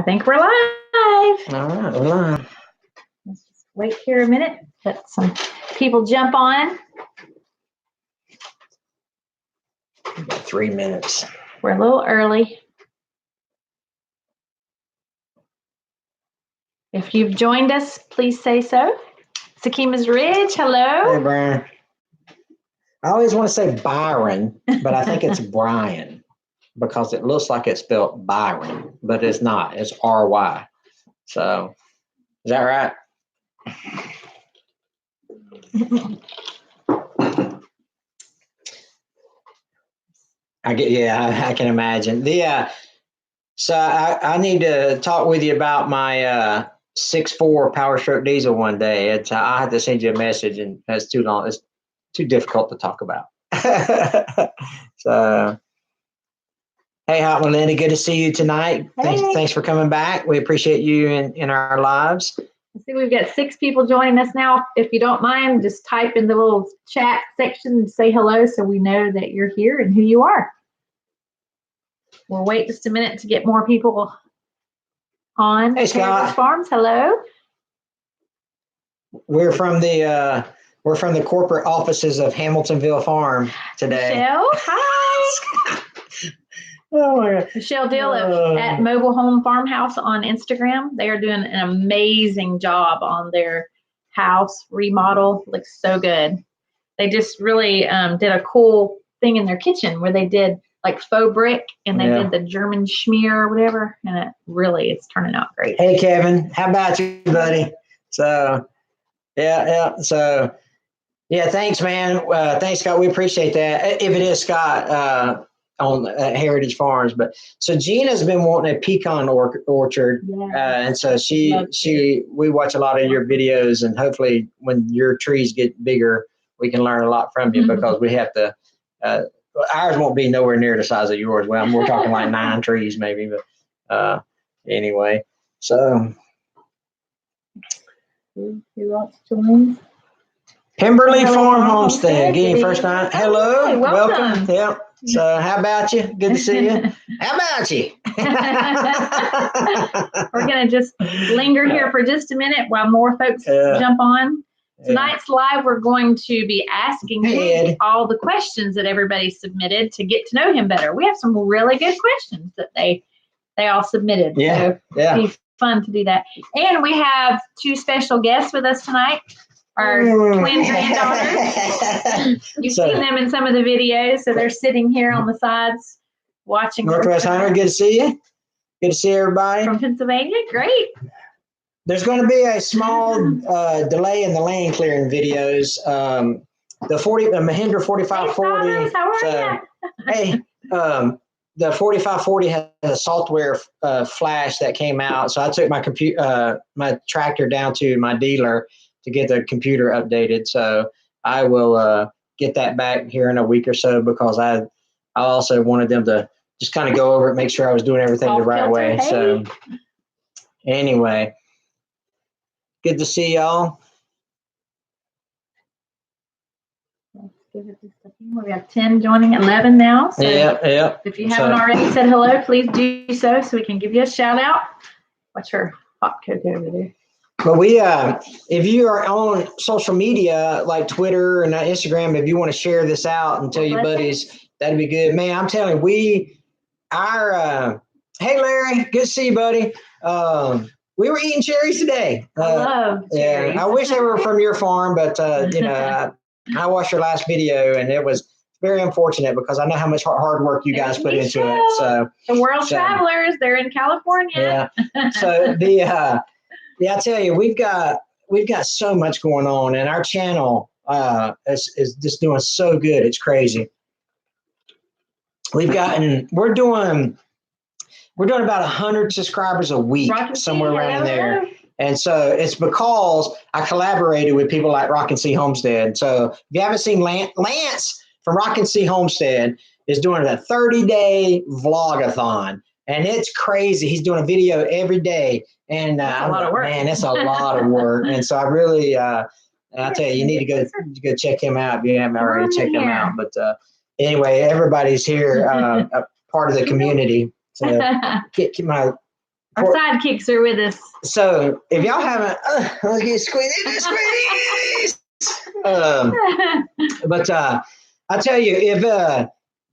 I think we're live. All right, we're live. Let's just wait here a minute. Let some people jump on. We've got 3 minutes. We're a little early. If you've joined us, please say so. Sakima's Ridge, hello. Hey, Brian. I always want to say Byron, but I think it's Brian because it looks like it's spelled Byron, but it's not. It's R-Y. So, is that right? I can imagine. So I need to talk with you about my 6.4 Power Stroke diesel one day. I have to send you a message, and it's too long. It's too difficult to talk about. So, hey, Hot Melinda, good to see you tonight. Hey. Thanks for coming back. We appreciate you in our lives. I see we've got 6 people joining us now. If you don't mind, just type in the little chat section and say hello so we know that you're here and who you are. We'll wait just a minute to get more people on. Hey, Scott. Farms, hello. We're from the corporate offices of Hamiltonville Farm today. Michelle, hi. Oh my God. Michelle Dill at Mobile Home Farmhouse on Instagram. They are doing an amazing job on their house remodel. Looks so good. They just really did a cool thing in their kitchen where they did like faux brick and they did the German schmear or whatever. And it's turning out great. Hey, Kevin, how about you, buddy? So, So, thanks, man. Thanks, Scott. We appreciate that. If it is Scott, on Heritage Farms, but so Gina's been wanting a pecan orchard, and so we watch a lot of your videos, and hopefully when your trees get bigger, we can learn a lot from you because we have to. Ours won't be nowhere near the size of yours. Well, we're talking like 9 trees maybe, but anyway. So who wants to join? Pemberley Farm Homestead. Get you first time. Hello, hey, welcome. Yeah. So how about you? Good to see you. How about you? We're going to just linger here for just a minute while more folks jump on. Tonight's live, we're going to be asking him all the questions that everybody submitted to get to know him better. We have some really good questions that they all submitted. So it'll be fun to do that. And we have 2 special guests with us tonight. Our twin granddaughters. You've seen them in some of the videos, so they're sitting here on the sides watching. Northwest Hunter, good to see you. Good to see everybody. From Pennsylvania, great. There's going to be a small delay in the lane clearing videos. The Mahindra 4540. How are you? Hey, the 4540 has a software flash that came out, so I took my tractor down to my dealer to get the computer updated. So I will get that back here in a week or so because I also wanted them to just kind of go over it, make sure I was doing everything the right way. Hey. So anyway, good to see y'all. Let's give it just a few more. We have 10 joining, 11 now. So if you haven't already said hello, please do so we can give you a shout out. What's her hot cocoa over there? But if you are on social media like Twitter and Instagram, if you want to share this out and tell your buddies, that'd be good. Man, I'm telling you, hey Larry, good to see you, buddy. We were eating cherries today. I love cherries. I wish they were from your farm, but I watched your last video and it was very unfortunate because I know how much hard work you guys put into it. So the world travelers, they're in California. Yeah. So I tell you, we've got so much going on, and our channel is just doing so good. It's crazy. We're doing about 100 subscribers a week, somewhere around there. And so it's because I collaborated with people like Rock and See Homestead. So if you haven't seen Lance from Rock and See Homestead is doing a 30-day vlogathon. And it's crazy. He's doing a video every day. And that's a lot of work. Man, it's a lot of work. And so I really, I'll tell you, you need to go check him out if you haven't already checked him out. But anyway, everybody's here, a part of the community. So get my Our sidekicks are with us. So if y'all haven't, let's get squeeze. But I tell you,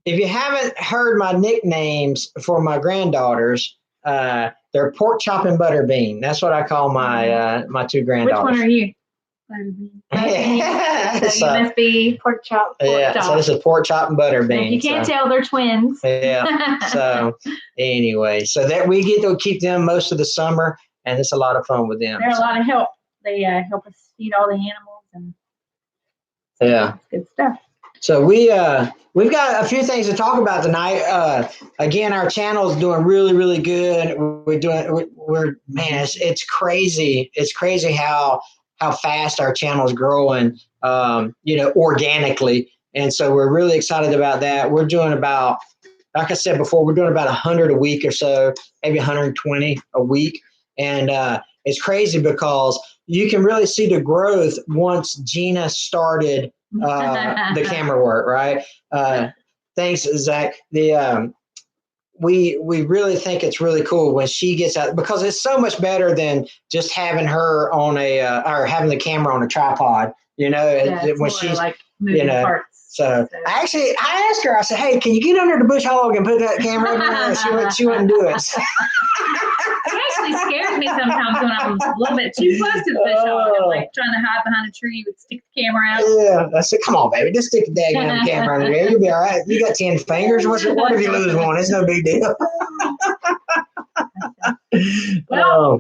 if you haven't heard my nicknames for my granddaughters, they're Pork Chop and Butterbean. That's what I call my my two granddaughters. Which one are you? So you must be Pork Chop. So this is Pork Chop and Butterbean. If you can't tell, they're twins. Yeah. So anyway, so that we get to keep them most of the summer, and it's a lot of fun with them. They're a lot of help. They help us feed all the animals, and yeah, good stuff. So we've got a few things to talk about tonight. Again, our channel is doing really, really good. It's crazy. It's crazy how fast our channel is growing, organically. And so we're really excited about that. We're doing about, like I said before, we're doing about 100 a week or so, maybe 120 a week. And it's crazy because you can really see the growth once Gina started the camera work, right? Thanks, Zach. We really think it's really cool when she gets out, because it's so much better than just having her on or having the camera on a tripod, when she's like moving parts. So I asked her, I said, hey, can you get under the bush hog and put that camera in there? She wouldn't do it. It actually scares me sometimes when I'm a little bit too close to the bush hog. I'm like trying to hide behind a tree, would stick the camera out. Yeah, I said, come on, baby, just stick the daggone camera in there. You'll be all right. You got 10 fingers. What if you lose one? It's no big deal. Well,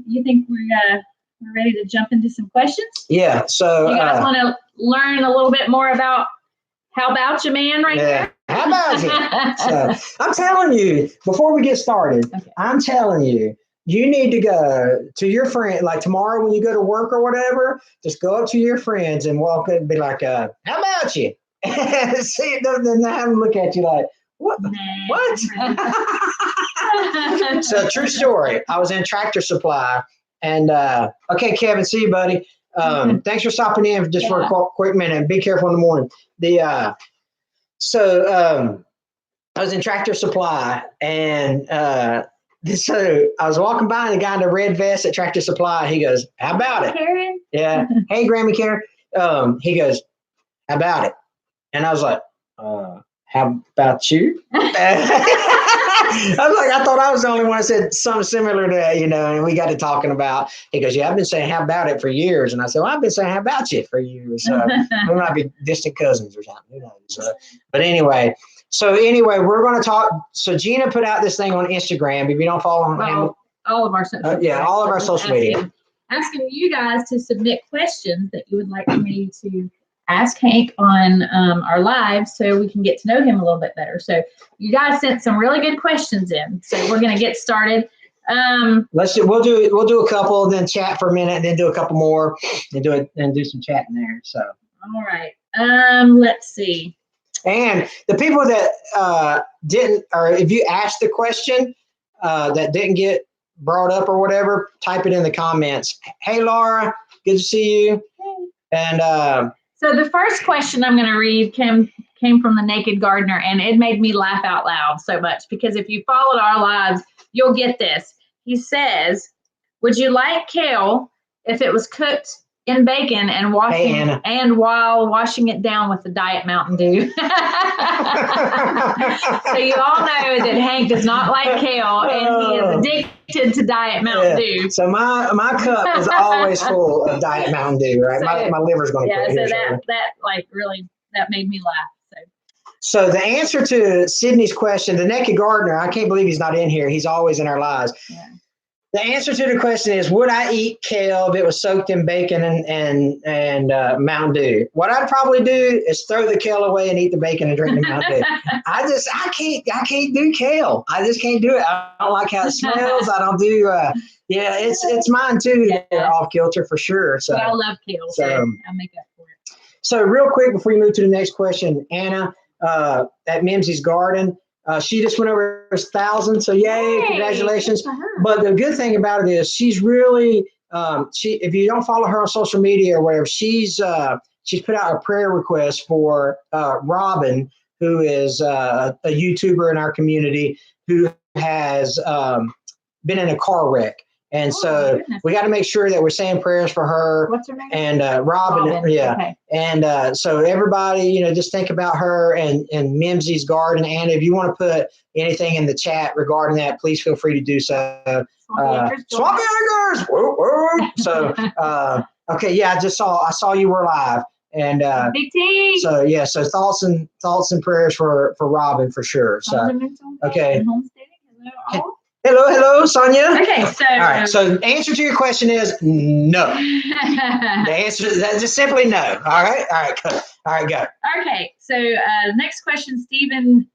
you think we're ready to jump into some questions? Yeah. So you guys want to learn a little bit more about how about you, man, right there? How about you? So I'm telling you, before we get started, I'm telling you, you need to go to your friend, like tomorrow when you go to work or whatever, just go up to your friends and walk up and be like, how about you? See, then have them look at you like, what? What? So true story. I was in Tractor Supply and, okay, Kevin, see you, buddy. Thanks for stopping in just for a quick minute. Be careful in the morning. So I was in Tractor Supply and so I was walking by and the guy in the red vest at Tractor Supply, he goes, how about it? Karen? Yeah. Hey, Grammy Karen. He goes, how about it? And I was like, how about you? I thought I was the only one that said something similar to that, and we got to talking about, he goes, yeah, I've been saying how about it for years. And I said, well, I've been saying how about you for years. We might be distant cousins or something. Who knows? But anyway, we're going to talk. So Gina put out this thing on Instagram. If you don't follow all of our social media. all of our social media. Asking you guys to submit questions that you would like me to ask Hank on our live so we can get to know him a little bit better. So you guys sent some really good questions in. So we're going to get started. We'll do a couple, then chat for a minute, and then do a couple more and do some chatting there. So all right. Let's see. And the people that didn't, or if you asked the question that didn't get brought up or whatever, type it in the comments. Hey, Laura, good to see you. Hey. And so the first question I'm going to read came from the Naked Gardener, and it made me laugh out loud so much because if you followed our lives, you'll get this. He says, would you like kale if it was cooked in bacon and while washing it down with the Diet Mountain Dew? So you all know that Hank does not like kale and he is addicted to Diet Mountain Dew. So my cup is always full of Diet Mountain Dew, right? So, my liver's going to quit here. That made me laugh. So the answer to Sydney's question, the Naked Gardener, I can't believe he's not in here. He's always in our lives. Yeah. The answer to the question is, would I eat kale if it was soaked in bacon and Mountain Dew? What I'd probably do is throw the kale away and eat the bacon and drink the Mountain Dew. I can't do kale. I just can't do it. I don't like how it smells. I don't do. It's mine too. Yeah. Off kilter for sure. So but I love kale, so I'll make up for it. So real quick before we move to the next question, Anna at Mimsy's Garden. She just went over 1,000, so yay, congratulations. But the good thing about it is she's really, if you don't follow her on social media or whatever, she's put out a prayer request for Robin, who is a YouTuber in our community who has been in a car wreck. And so we got to make sure that we're saying prayers for her. What's her name? And Robin. Yeah. Okay. And so everybody, you know, just think about her and Mimsy's garden. And if you want to put anything in the chat regarding that, please feel free to do so. Swampy Anchors! Whoa, whoa. So, okay, yeah, I saw you were live. And Big T. So yeah, so thoughts and prayers for Robin for sure. So okay. Hello, Sonia. Okay, so all right. So the answer to your question is no. The answer is just simply no. All right, go. Okay, so next question, Stephen.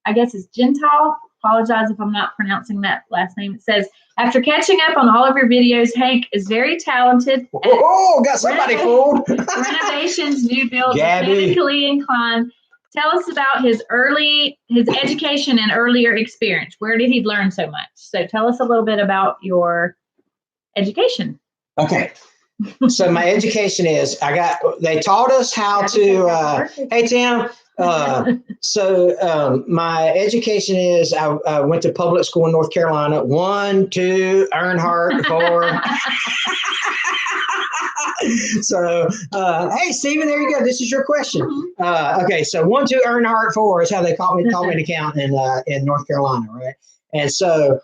I guess it's Gentile. Apologize if I'm not pronouncing that last name. It says, after catching up on all of your videos, Hank is very talented. Oh, got somebody fooled. Renovations, new builds, Gabby. mechanically inclined. Tell us about his education and earlier experience. Where did he learn so much? So tell us a little bit about your education. Okay. So my education is, they taught us how to, hey, Tim. So my education is, I went to public school in North Carolina. 1, 2, Earnhardt, 4. So, hey, Stephen, there you go. This is your question. Okay, so 1, 2, Earnhardt, 4 is how they taught me to count in North Carolina, right? And so,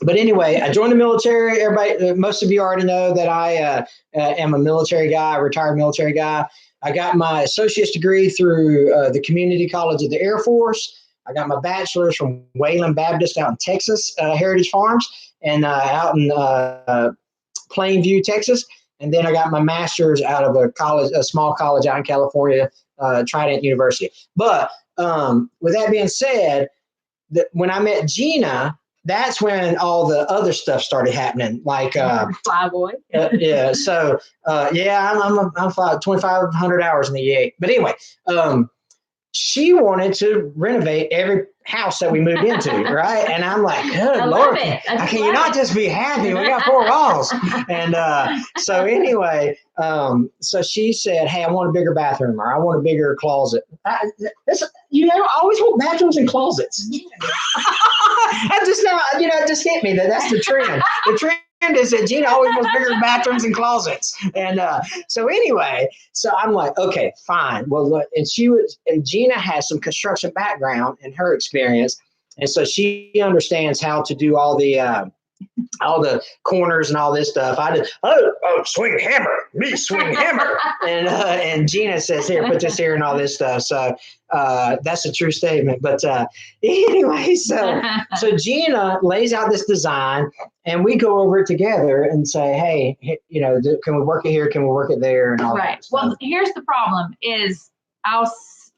but anyway, I joined the military. Everybody, most of you already know that I am a military guy, a retired military guy. I got my associate's degree through the Community College of the Air Force. I got my bachelor's from Wayland Baptist out in Texas, Heritage Farms, and out in Plainview, Texas. And then I got my master's out of a small college out in California, Trident University. But with that being said, when I met Gina, that's when all the other stuff started happening. Like Flyboy. yeah. So I'm 2,500 hours in the EA. But anyway, she wanted to renovate every house that we moved into, right? And I'm like, good Lord, can you not just be happy? We got 4 walls. And so anyway, so she said, hey, I want a bigger bathroom, or I want a bigger closet. You always want bathrooms and closets. I just now, it just hit me that that's the trend. The trend is that Gina always wants bigger bathrooms and closets. And so anyway, so I'm like, okay, fine. Well, look, and Gina has some construction background in her experience. And so she understands how to do all the corners and all this stuff. I did, swing hammer, me swing hammer. And Gina says, here, put this here and all this stuff. So that's a true statement. But anyway, so Gina lays out this design and we go over it together and say, hey, can we work it here? Can we work it there? And all that stuff. Well, here's the problem is I'll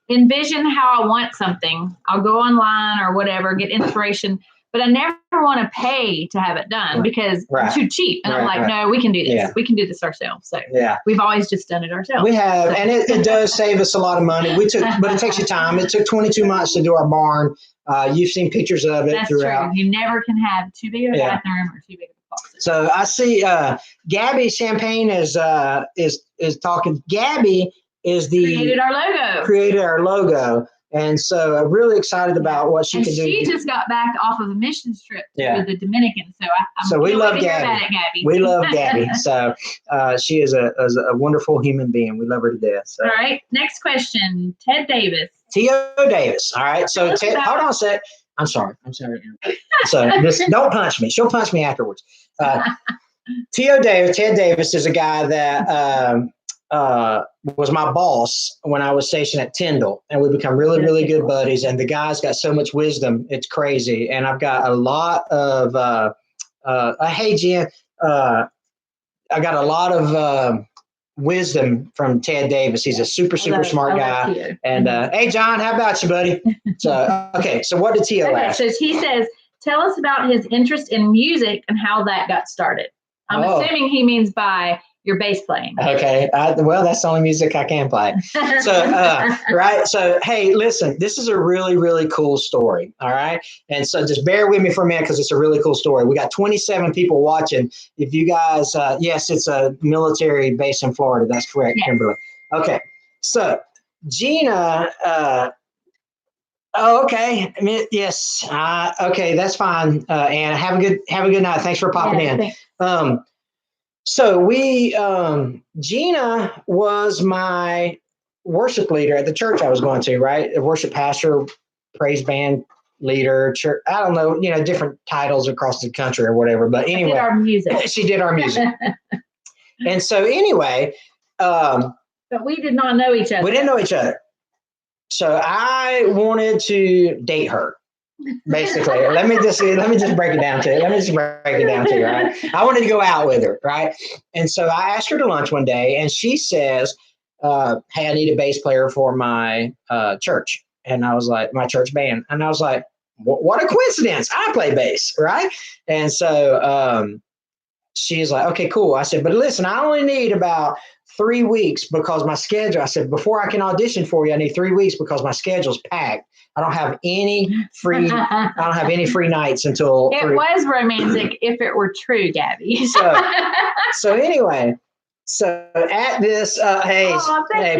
envision how I want something. I'll go online or whatever, get inspiration. But I never want to pay to have it done because it's too cheap. And I'm like, no, we can do this. Yeah. We can do this ourselves. So we've always just done it ourselves. We have, and it does save us a lot of money. But it takes you time. It took 22 months to do our barn. You've seen pictures of it throughout. True. You never can have too big of a bathroom or too big of a closet. So I see Gabby Champagne is talking. Gabby is created our logo. And so I'm really excited about what she can do. She just got back off of a mission trip to the Dominican. So we love Gabby. We love Gabby. So she is a wonderful human being. We love her to death. So. All right. Next question. Ted Davis. T.O. Davis. All right. So Ted, hold on a sec. I'm sorry. So don't punch me. She'll punch me afterwards. Ted Davis is a guy that was my boss when I was stationed at Tyndall, and we become really, really good buddies. And the guy's got so much wisdom, it's crazy. And I've got a lot of, hey, Gina, I got a lot of wisdom from Ted Davis. He's a super smart guy. And hey, John, how about you, buddy? So, okay, so what did T.O. ask? So he says, tell us about his interest in music and how that got started. I'm assuming he means by your bass playing. Okay. Well, that's the only music I can play. So, right. So, hey, listen, this is a really, really cool story. All right. And so just bear with me for a minute because it's a really cool story. We got 27 people watching. If you guys, yes, it's a military base in Florida. That's correct, yes. Kimberly. Okay. So Gina Oh, okay. I mean, yes. Okay, that's fine. And have a good night. Thanks for popping in. Thanks. So Gina was my worship leader at the church I was going to, right? A worship pastor, praise band leader, church. I don't know, different titles across the country or whatever. But anyway, did our music. She did our music. And so anyway, but we did not know each other. We didn't know each other. So I wanted to date her. Basically, let me just break it down to you. Right? I wanted to go out with her, right? And so I asked her to lunch one day, and she says, "Hey, I need a bass player for my church." And I was like, "My church band." And I was like, "What a coincidence! I play bass, right?" And so she's like, "Okay, cool." I said, "But listen, I only need about 3 weeks because my schedule." I said, "Before I can audition for you, I need 3 weeks because my schedule's packed. I don't have any free nights until." It was romantic if it were true, Gabby. So anyway, so at this, hey,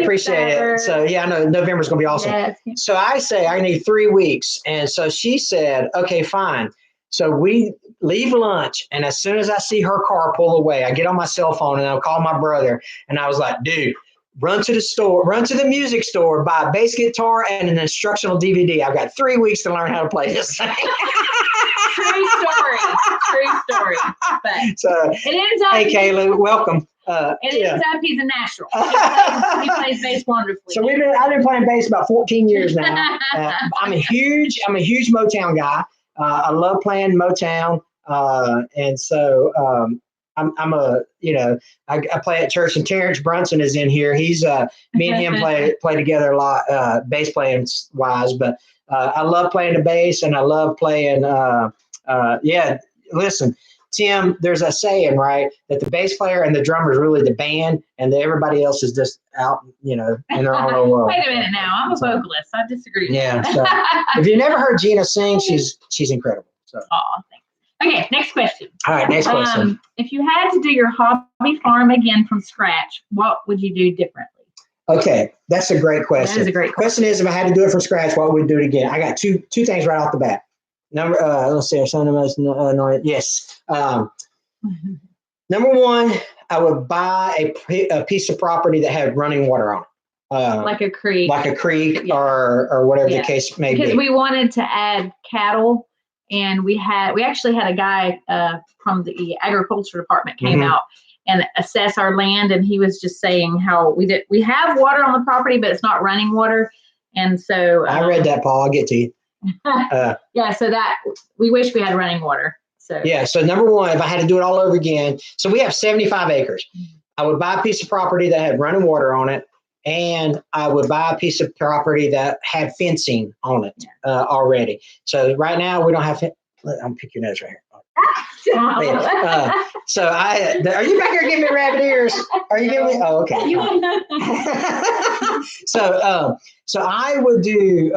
appreciate it. So yeah, I know November's gonna be awesome. Yes. So I say I need 3 weeks, and so she said, "Okay, fine." So we leave lunch, and as soon as I see her car pull away, I get on my cell phone and I'll call my brother, and I was like, "Dude, run to the music store, buy a bass guitar and an instructional DVD. I've got 3 weeks to learn how to play this thing." True story. But so it ends up. Hey, Kayla, welcome. It ends up he's a natural. He plays bass wonderfully. So I've been playing bass about 14 years now. I'm a huge Motown guy. I love playing Motown, and so I'm I play at church, and Terrence Brunson is in here. He's me and him play together a lot, bass playing wise. But I love playing the bass, and I love playing. Listen, Tim, there's a saying, right, that the bass player and the drummer is really the band, and everybody else is just out, in their own little world. Wait a minute now, I'm a vocalist. I disagree. Yeah. So if you never heard Gina sing, she's incredible. So. Oh, thanks. Okay, next question. All right, next question. If you had to do your hobby farm again from scratch, what would you do differently? Okay, that's a great question. That is a great question. Question is, if I had to do it from scratch, what would we do it again? I got two things right off the bat. Let's see. Yes. Number one, I would buy a piece of property that had running water on it. Like a creek. Yeah. or whatever the case may be. Because we wanted to add cattle, and we actually had a guy from the agriculture department came out and assess our land, and he was just saying how we have water on the property, but it's not running water. And so I read that, Paul. I'll get to you. So that we wish we had running water. So number one, if I had to do it all over again, so we have 75 acres. I would buy a piece of property that had running water on it, and I would buy a piece of property that had fencing on it already. So right now we don't have. I'm pick your nose right here. So are you back here giving me rabbit ears? Are you giving me? Oh, okay. So I would do.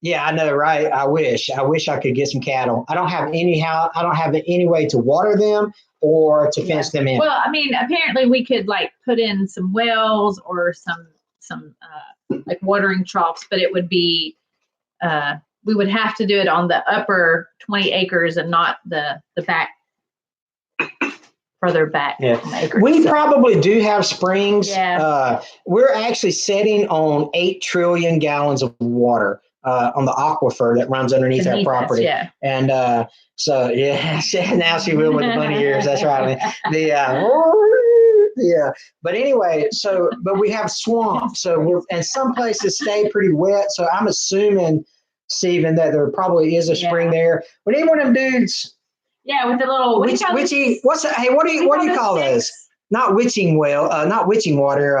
Yeah, I know, right? I wish I could get some cattle. I don't have any way to water them or to fence them in. Well, I mean, apparently we could put in some wells or some watering troughs, but it would be we would have to do it on the upper 20 acres and not the back further back. Yeah. We probably do have springs. Yeah. We're actually sitting on 8 trillion gallons of water on the aquifer that runs underneath our property. Us, yeah. And so, now she will with the bunny ears. That's right. But anyway, but we have swamps. So and some places stay pretty wet. So I'm assuming, Stephen, that there probably is a spring there. But any one of them dudes. Yeah, with the little witchy. What's that? Hey, what do you call those? Not witching not witching water.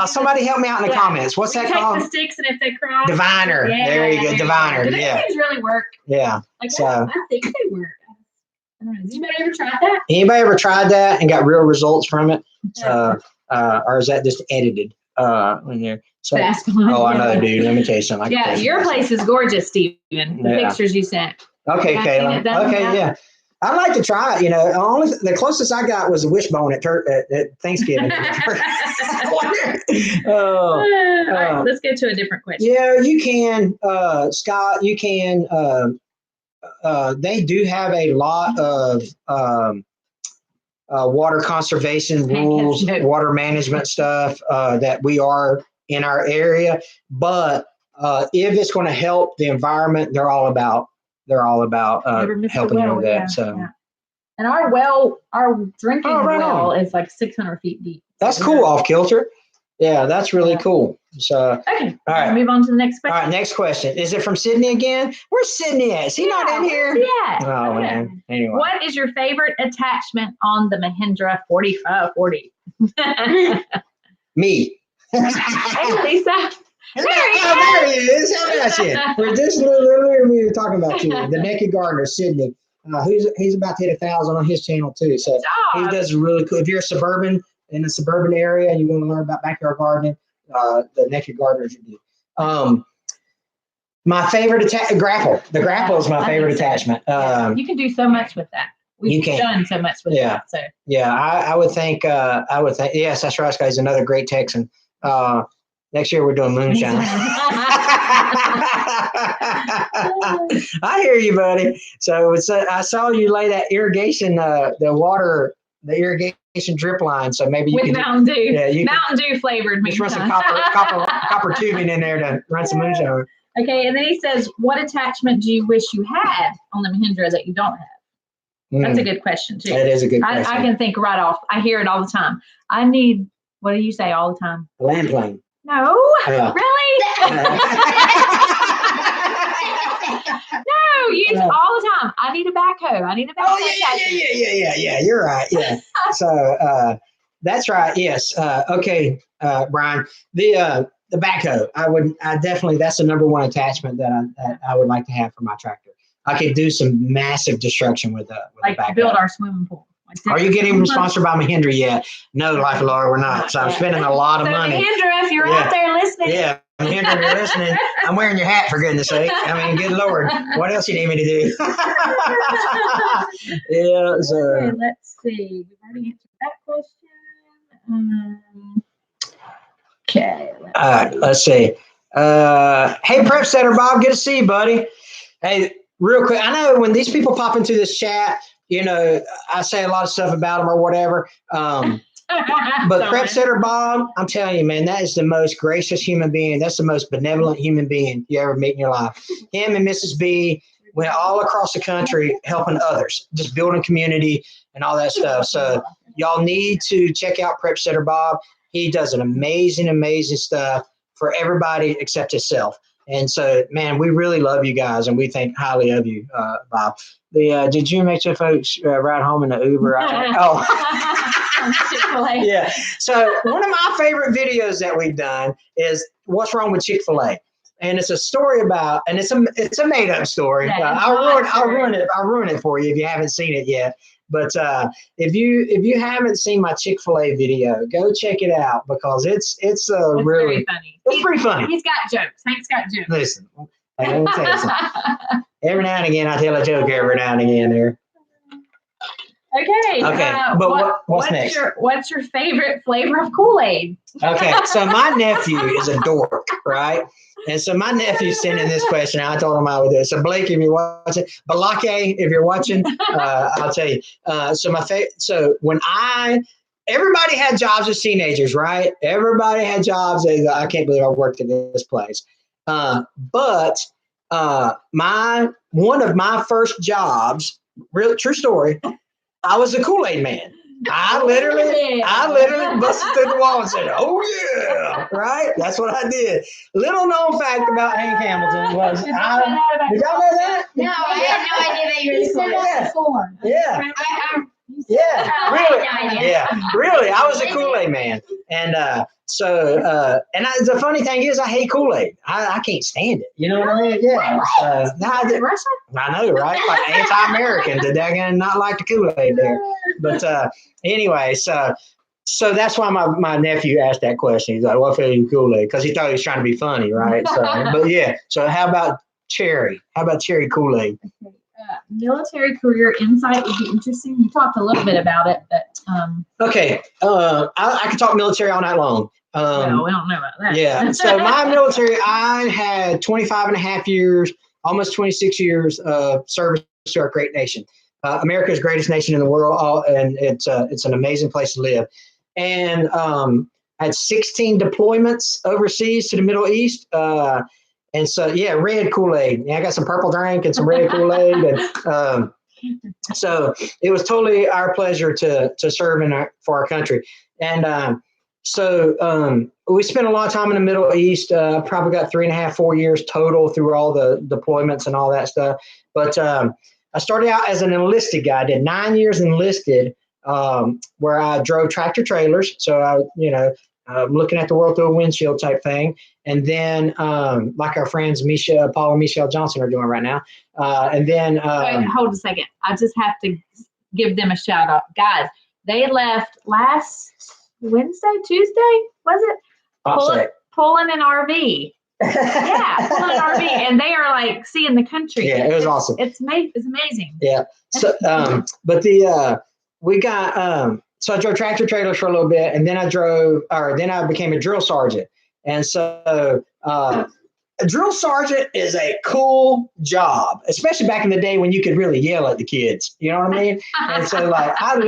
Somebody help me out in the comments. What's that called? Take the sticks, and if they cross. Diviner. Yeah, there you go. Diviner. Do these really work? Yeah. I think they work. I don't know. Has anybody ever tried that? Anybody ever tried that and got real results from it? Or is that just edited? When you're I know, dude. Let me tell you something. Your place is gorgeous, Stephen. The pictures you sent. Okay, Kayla. Okay, yeah. I'd like to try it. You know, the closest I got was a wishbone at Thanksgiving. All right, let's go to a different question. Yeah, you can, Scott. You can. They do have a lot of water conservation rules, water management stuff that we are in our area. But if it's going to help the environment, they're all about helping you with that. Yeah, so, yeah. And our drinking well is like 600 feet deep. That's cool, off kilter. Yeah, that's really cool. So, okay, all right, move on to the next question. All right, next question. Is it from Sydney again? Where's Sydney at? Is he not in here? Yeah. Oh man. Anyway, what is your favorite attachment on the Mahindra 4540? Me. Hey, Lisa. There he is. How about you? We're just literally we were talking about you, the naked gardener, Sydney. He's about to hit 1,000 on his channel too. So he does really cool. If you're in a suburban area and you want to learn about backyard gardening, the naked gardeners you do. My favorite grapple. The grapple is my favorite attachment. You can do so much with that. We've done so much with that. So I would think. Yes, that's right, guys. Another great Texan. Next year we're doing moonshine. I hear you, buddy. So I saw you lay that irrigation, the irrigation drip line. So maybe you with Mountain Dew. Yeah, Mountain Dew flavored moonshine. Just run some copper tubing in there to run some moonshine. Okay, and then he says, "What attachment do you wish you had on the Mahindra that you don't have?" That's a good question too. That is a good question. I can think right off. I hear it all the time. I need. What do you say all the time? A land plane. No, really? No, you all the time. I need a backhoe. I need a backhoe. Oh yeah. You're right. Yeah. So that's right. Yes. Okay, Brian. The backhoe. I definitely. That's the number one attachment that I would like to have for my tractor. I could do some massive destruction with a backhoe. Build our swimming pool. Are you getting sponsored by Mahindra yet? No, Life of Laura, we're not. So I'm spending a lot of money. Mahindra, if you're out there listening. Yeah, Mahindra, if you're listening, I'm wearing your hat for goodness sake. I mean, good Lord, what else you need me to do? Yeah. So okay, let's see. We've already answered that question. Okay. All right. Let's see. Hey, Prep Setter Bob, good to see you, buddy. Hey, real quick, I know when these people pop into this chat, you know, I say a lot of stuff about them or whatever. But Prep Setter Bob, I'm telling you, man, that is the most gracious human being. That's the most benevolent human being you ever meet in your life. Him and Mrs. B went all across the country helping others, just building community and all that stuff. So y'all need to check out Prep Setter Bob. He does an amazing, amazing stuff for everybody except himself. And so, man, we really love you guys, and we think highly of you, Bob. Did you make your folks ride home in the Uber? Chick-fil-A. Yeah. So one of my favorite videos that we've done is "What's Wrong with Chick-fil-A," and it's a story about, and it's a made up story. I'll ruin it for you if you haven't seen it yet. But if you haven't seen my Chick-fil-A video, go check it out because it's really very funny. It's pretty funny. He's got jokes. Hank's got jokes. Listen, let me tell you something. Every now and again, I tell a joke every now and again there. Okay. But what's next? What's your favorite flavor of Kool-Aid? Okay, so my nephew is a dork, right? And so my nephew's sending this question. I told him I would do it. So Blake, if you're watching, Balake, if you're watching, I'll tell you. So when everybody had jobs as teenagers, right? Everybody had jobs. I can't believe I worked at this place. But one of my first jobs, real true story, I was a Kool-Aid man. I literally busted through the wall and said, "Oh yeah!" Right? That's what I did. Little known fact about Hank Hamilton was, did y'all know that? No, I had no idea that you were Kool-Aid. Yeah. Yeah, really. Yeah, really. I was a Kool-Aid man, and the funny thing is, I hate Kool-Aid. I can't stand it. You know what I mean? Yeah. Russia? I know, right? Like anti-American. Did that not like the Kool-Aid there? But anyway, so that's why my nephew asked that question. He's like, "What flavor is Kool-Aid?" Because he thought he was trying to be funny, right? So, but yeah. So how about cherry? How about cherry Kool-Aid? Military career insight would be interesting. You talked a little bit about it, but okay. I could talk military all night long. well, we don't know about that. Yeah. So my military, I had 25 and a half years, almost 26 years of service to our great nation. America's greatest nation in the world, and it's an amazing place to live. And I had 16 deployments overseas to the Middle East. And so, yeah, red Kool-Aid. Yeah, I got some purple drink and some red Kool-Aid. And so it was totally our pleasure to serve for our country. And so we spent a lot of time in the Middle East, probably got 3.5, 4 years total through all the deployments and all that stuff. But I started out as an enlisted guy. I did 9 years enlisted, where I drove tractor trailers. So looking at the world through a windshield type thing. And then, like our friends Paul and Michelle Johnson are doing right now. And then wait, hold a second. I just have to give them a shout out. Guys, they left last Wednesday, Tuesday, was it? Pulling an RV. Yeah, pulling an RV. And they are like seeing the country. Yeah, it was awesome. It's amazing. Yeah. So, but we got, so I drove tractor trailers for a little bit, and then I became a drill sergeant. And so a drill sergeant is a cool job, especially back in the day when you could really yell at the kids. You know what I mean? And so like I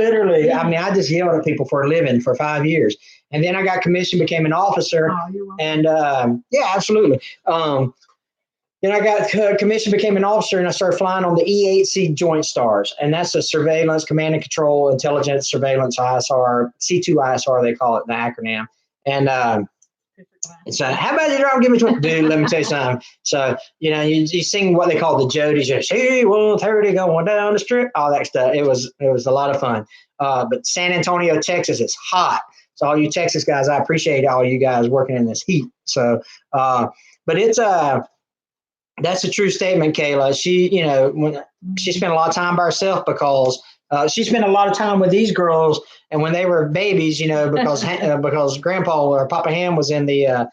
just yelled at people for a living for 5 years. And then I got commissioned, became an officer. Oh, you're welcome. And yeah, absolutely. Then I got commissioned, became an officer, and I started flying on the E-8C Joint Stars. And that's a surveillance, command and control, intelligence, surveillance, ISR, C2 ISR, they call it, the acronym. And so how about you don't give me 20? Dude, let me tell you something. So, you sing what they call the Jodies, C-130 going down the strip, all that stuff. It was a lot of fun. But San Antonio, Texas, is hot. So all you Texas guys, I appreciate all you guys working in this heat. So, but it's that's a true statement, Kayla. She, when she spent a lot of time by herself because she spent a lot of time with these girls, and when they were babies, because Grandpa or Papa Ham was in the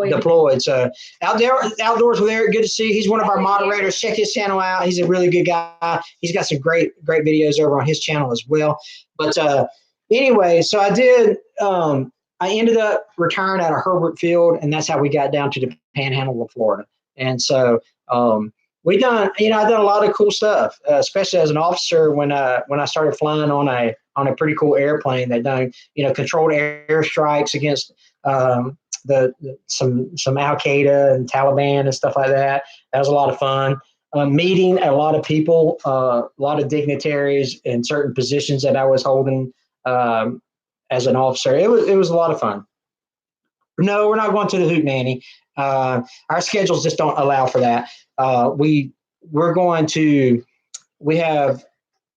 deployed. So outdoors with Eric, good to see. He's one of our moderators. Check his channel out. He's a really good guy. He's got some great videos over on his channel as well. But anyway, so I did. I ended up retiring out of Herbert Field, and that's how we got down to the Panhandle of Florida. And so I've done a lot of cool stuff, especially as an officer when I started flying on a pretty cool airplane that done controlled airstrikes against some Al Qaeda and Taliban and stuff like that. That was a lot of fun. Meeting a lot of people, a lot of dignitaries in certain positions that I was holding. As an officer, it was a lot of fun. No, we're not going to the Hootenanny. Our schedules just don't allow for that. We have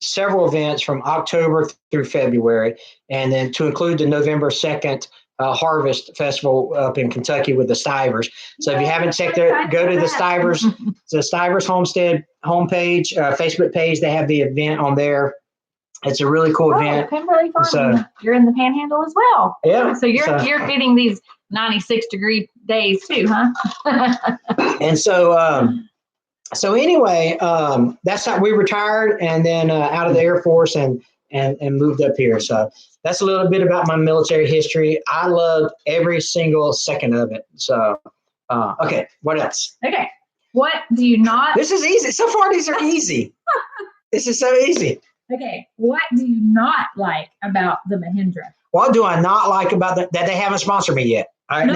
several events from October through February, and then to include the November 2nd Harvest Festival up in Kentucky with the Stivers. So if you haven't checked it, go to the Stivers Homestead homepage, Facebook page. They have the event on there. It's a really cool event. Kimberly Farm, so, you're in the Panhandle as well. Yeah. So you're getting these 96-degree days too, huh? And so anyway, that's how we retired, and then out of the Air Force and moved up here. So that's a little bit about my military history. I loved every single second of it. So okay, what else? Okay, what do you not? This is easy. So far, these are easy. This is so easy. Okay, what do you not like about the Mahindra? What do I not like about that they haven't sponsored me yet? All right, no!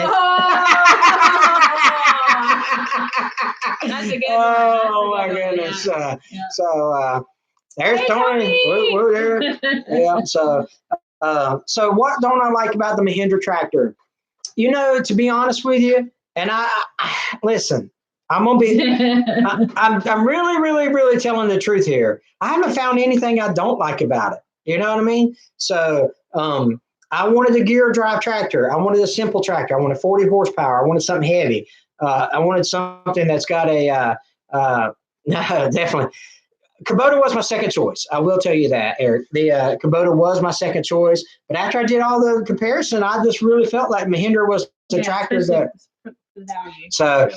That's a good one. Oh, my goodness. Yeah. So there's Tony. We're there. Yeah, so what don't I like about the Mahindra tractor? To be honest with you, and I listen, I'm gonna be. I'm really, really, really telling the truth here. I haven't found anything I don't like about it. You know what I mean? So I wanted a gear drive tractor. I wanted a simple tractor. I wanted 40 horsepower. I wanted something heavy. I wanted something that's got a definitely. Kubota was my second choice. I will tell you that, Eric. The Kubota was my second choice. But after I did all the comparison, I just really felt like Mahindra was the tractor that. So.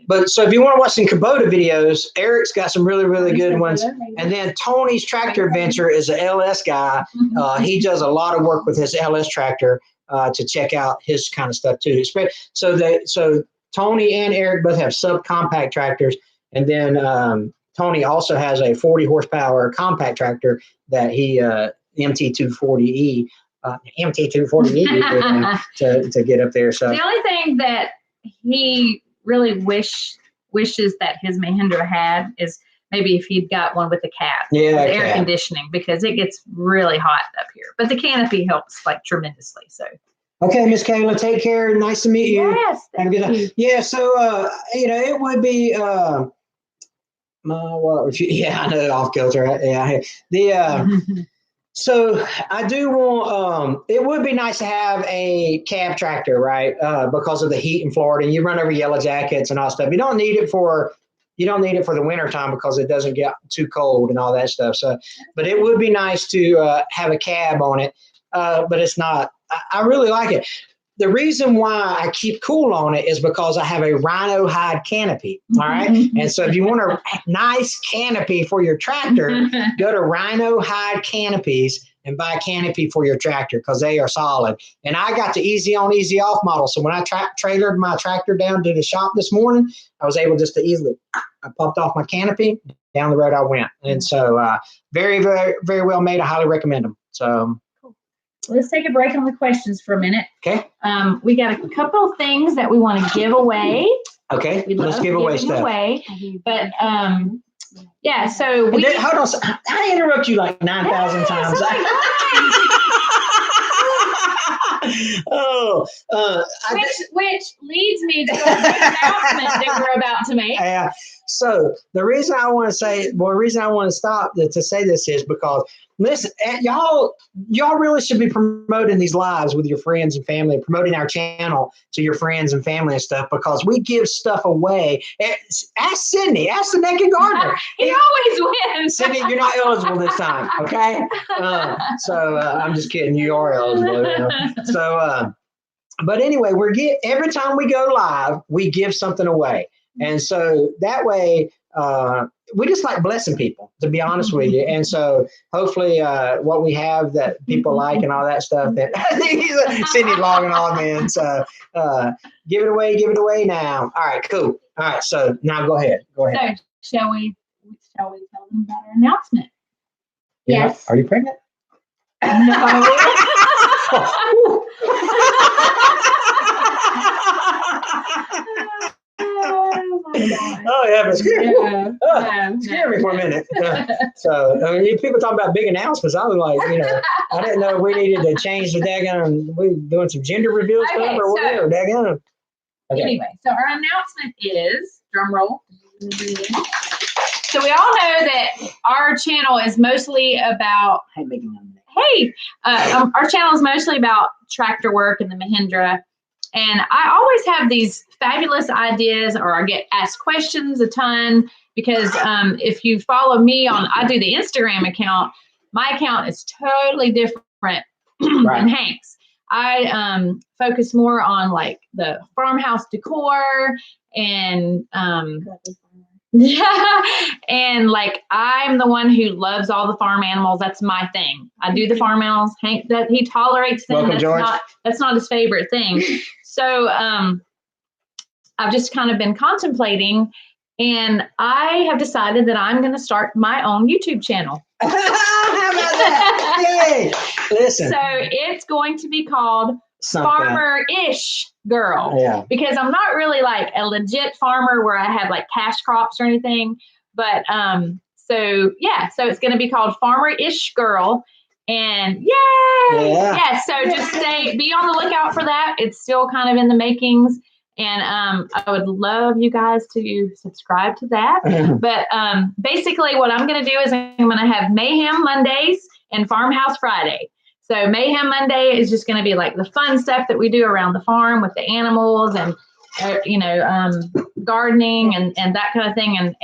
But so if you want to watch some Kubota videos, Eric's got some really, really good ones. And then Tony's Tractor Adventure is an LS guy. He does a lot of work with his LS tractor to check out his kind of stuff too. So Tony and Eric both have subcompact tractors. And then Tony also has a 40 horsepower compact tractor that he MT240E. MT240E to get up there. So the only thing that he really wishes that his Mahindra had is maybe if he'd got one with a cab, with air conditioning, because it gets really hot up here. But the canopy helps like tremendously. So okay, Miss Kayla, take care. Nice to meet you. Yes, have a good time. Yeah, so it would be I know, off kilter. Yeah, so I do want, it would be nice to have a cab tractor, right? Because of the heat in Florida, and you run over yellow jackets and all stuff. You don't need it for the winter time because it doesn't get too cold and all that stuff. So, but it would be nice to have a cab on it. But it's not, I really like it. The reason why I keep cool on it is because I have a rhino hide canopy. All right. And so if you want a nice canopy for your tractor, go to Rhino Hide Canopies and buy a canopy for your tractor because they are solid. And I got the easy on, easy off model. So when I trailered my tractor down to the shop this morning, I was able just to easily, I popped off my canopy, down the road I went. And so very, very, very well made. I highly recommend them. So. Let's take a break on the questions for a minute. Okay. We got a couple of things that we want to give away. Okay. Let's give away stuff. But yeah, so we hold on. I interrupt you like 9,000 times. Which leads me to the announcement that we're about to make. Yeah. So the reason I want to stop to say this is because listen, y'all really should be promoting these lives with your friends and family, promoting our channel to your friends and family and stuff because we give stuff away. Ask Sydney, ask the naked gardener. He always wins. Sydney, you're not eligible this time, okay? So I'm just kidding. You are eligible. You know? So, but anyway, every time we go live, we give something away. And so that way, we just like blessing people, to be honest with you. And so hopefully what we have that people like and all that stuff, that Sydney's logging on, man. So give it away now. All right, cool. All right, so now go ahead. So shall we tell them about our announcement? Yes. Are you pregnant? No. Oh yeah, but scare me for a minute. So people talk about big announcements. I was like, I didn't know we needed to change the daggone. We doing some gender reveal stuff or whatever. Daggone. Okay. Anyway, so our announcement is drum roll. So we all know that our channel is mostly about. Our channel is mostly about tractor work and the Mahindra. And I always have these fabulous ideas, or I get asked questions a ton because if you follow me I do the Instagram account, my account is totally different than Hank's. I focus more on like the farmhouse decor and and like I'm the one who loves all the farm animals. That's my thing. I do the farm animals. Hank, that he tolerates them. That's not his favorite thing. So I've just kind of been contemplating, and I have decided that I'm going to start my own YouTube channel. How about that? Yay! Listen. So it's going to be called Farmer-ish Girl. Yeah. Because I'm not really like a legit farmer where I have like cash crops or anything. But so it's going to be called Farmer-ish Girl. And so just be on the lookout for that. It's still kind of in the makings, and I would love you guys to subscribe to that. But basically what I'm going to do is I'm going to have Mayhem Mondays and Farmhouse Friday. So Mayhem Monday is just going to be like the fun stuff that we do around the farm with the animals and gardening and that kind of thing. And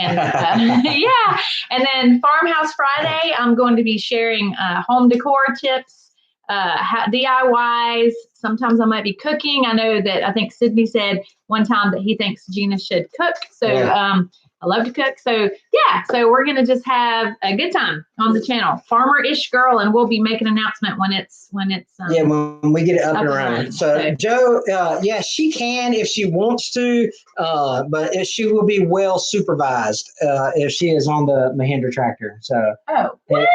And then Farmhouse Friday, I'm going to be sharing home decor tips, DIYs. Sometimes I might be cooking. I think Sydney said one time that he thinks Gina should cook. So I love to cook. So so we're gonna just have a good time on the channel, Farmer-ish Girl, and we'll be making an announcement when it's when we get it up and running. So Joe, she can if she wants to, but she will be well supervised if she is on the Mahindra tractor. So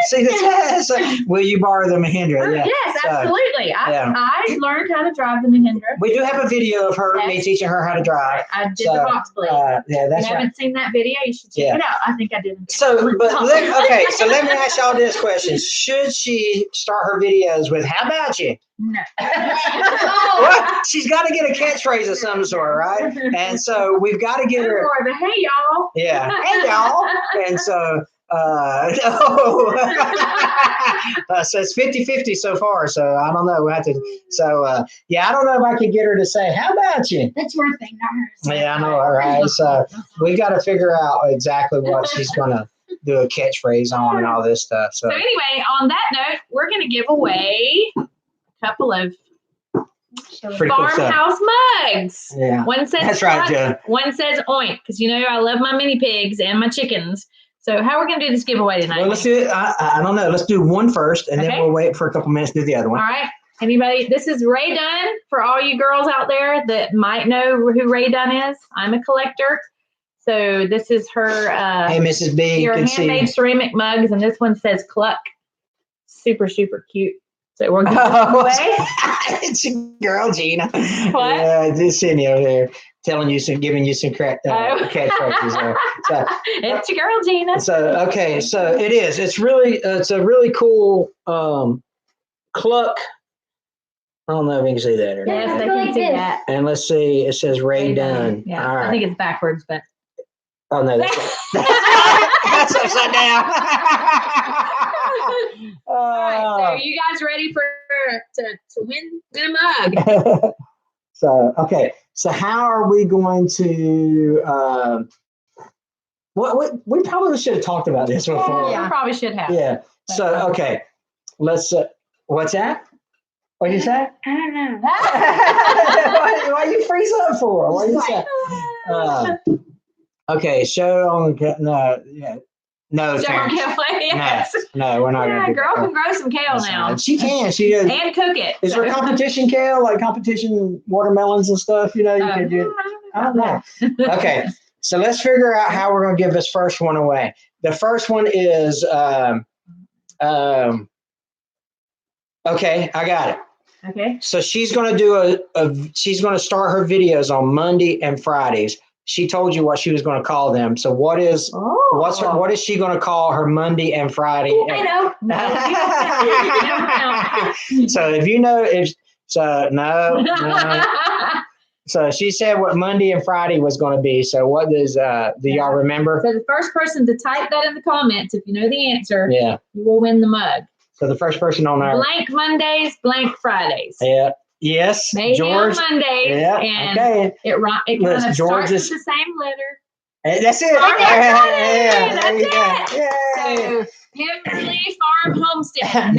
see this? Will you borrow the Mahindra? Yes, absolutely. I learned how to drive the Mahindra. We do have a video of me teaching her how to drive. I did the box blade. That's if you haven't seen that video, you should check it out. I think I did. So, so let me ask y'all this question. Should she start her videos with, how about you? No. Well, she's got to get a catchphrase of some sort, right? And so we've got to get her. Or the hey, y'all. Yeah. Hey, y'all. And so, so it's 50-50 so far. So I don't know. We'll have to. So, I don't know if I can get her to say, how about you? That's your thing, not hers. Yeah, I know. All right. So we got to figure out exactly what she's going to do a catchphrase on and all this stuff. So anyway, on that note, we're going to give away a couple of farmhouse mugs. Yeah. One says that's right, Joe. One says oink, because I love my mini pigs and my chickens. So how are we going to do this giveaway tonight? Well, let's do it. I don't know. Let's do one first, and then we'll wait for a couple minutes to do the other one. All right. Anybody? This is Ray Dunn. For all you girls out there that might know who Ray Dunn is, I'm a collector. So this is her. Hey, Mrs. B. Your handmade ceramic mugs, and this one says Cluck. Super, super cute. So we're going away. It's your girl, Gina. What? Yeah, just sitting over there giving you some catchphrases there. So, it's your girl, Gina. So it is. It's a really cool Cluck. I don't know if you can see that or not. Yes, they can see that. And let's see. It says Ray Dunn. Yeah, all right. I think it's backwards, but. Oh no, that's upside down. All right, so you guys ready to win a mug? So how are we going to? We probably should have talked about this before. Yeah, we probably should have. Yeah. So let's. What's that? What did you say? I don't know. why you freeze up for? What did you say? Show on no, show on kale. Yes. No, we're not gonna do girl that. Can grow some kale now. She can. She does. And cook it. Is there competition kale, like competition watermelons and stuff? You can do. I don't know. Okay, so let's figure out how we're gonna give this first one away. The first one is okay, I got it. Okay. So she's gonna do she's gonna start her videos on Monday and Fridays. She told you what she was going to call them. So what is she going to call her Monday and Friday? Ooh, I know. No. So if you know, no. So she said what Monday and Friday was going to be. So what does do y'all remember? So the first person to type that in the comments, if you know the answer, you will win the mug. So the first person on our blank Mondays, blank Fridays. Yeah. Yes, maybe George. On Mondays, and it kind of starts with the same letter. That's it. That's it. So, Hamiltonville Farm Homestead.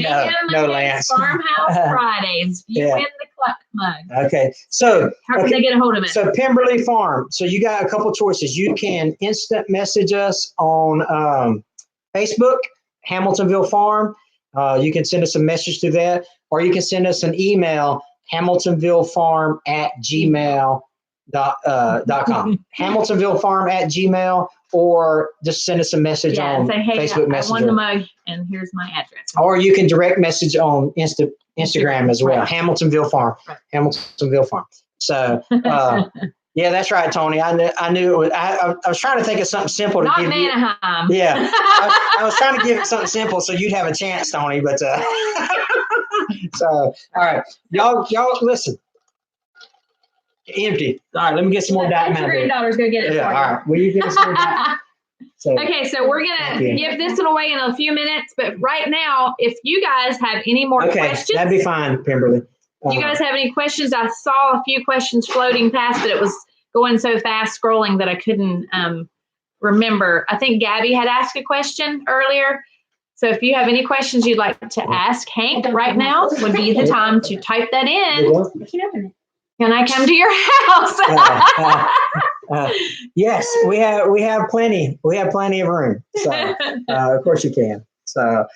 No, Lance. Farmhouse Fridays. You win the Cluck mug. Okay, so how can they get a hold of it? So Pemberley Farm. So you got a couple choices. You can instant message us on Facebook, Hamiltonville Farm. You can send us a message through that, or you can send us an email. HamiltonvilleFarm@gmail.com. HamiltonvilleFarm@gmail, or just send us a message on say, hey, Facebook Messenger. I won the mug, and here's my address. Or you can direct message on Instagram as well. Right. Hamiltonville Farm. Right. Hamiltonville Farm. So, yeah, that's right, Tony. I knew it was. I was trying to think of something simple to give you. Yeah, I was trying to give it something simple so you'd have a chance, Tony. But so, all right, y'all, listen. Empty. All right, let me get some more dot. Your granddaughter's gonna get it. Yeah, all right. Will you get us more dot? Okay, so we're gonna give this one away in a few minutes. But right now, if you guys have any more questions, that'd be fine, Pemberley. You guys have any questions? I saw a few questions floating past, but it was going so fast scrolling that I couldn't remember. I think Gabby had asked a question earlier. So if you have any questions you'd like to ask Hank right now, would be the time to type that in. Can I come to your house? Yes, we have plenty. We have plenty of room. So of course you can. So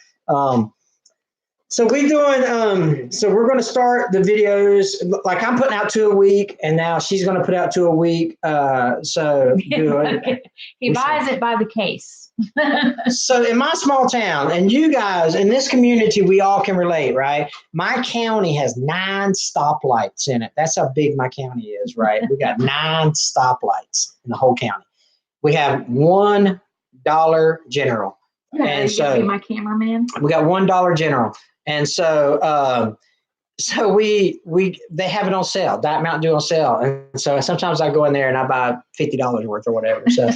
so we're doing so we're going to start the videos, like I'm putting out 2 a week, and now she's going to put out 2 a week. So he buys it by the case. So in my small town, and you guys in this community, we all can relate, right? My county has 9 stoplights in it. That's how big my county is, right? We got 9 stoplights in the whole county. We have $1 General. And so be my cameraman. We got $1 General. And so so they have it on sale, Diet Mountain Dew on sale. And so sometimes I go in there and I buy $50 worth or whatever. So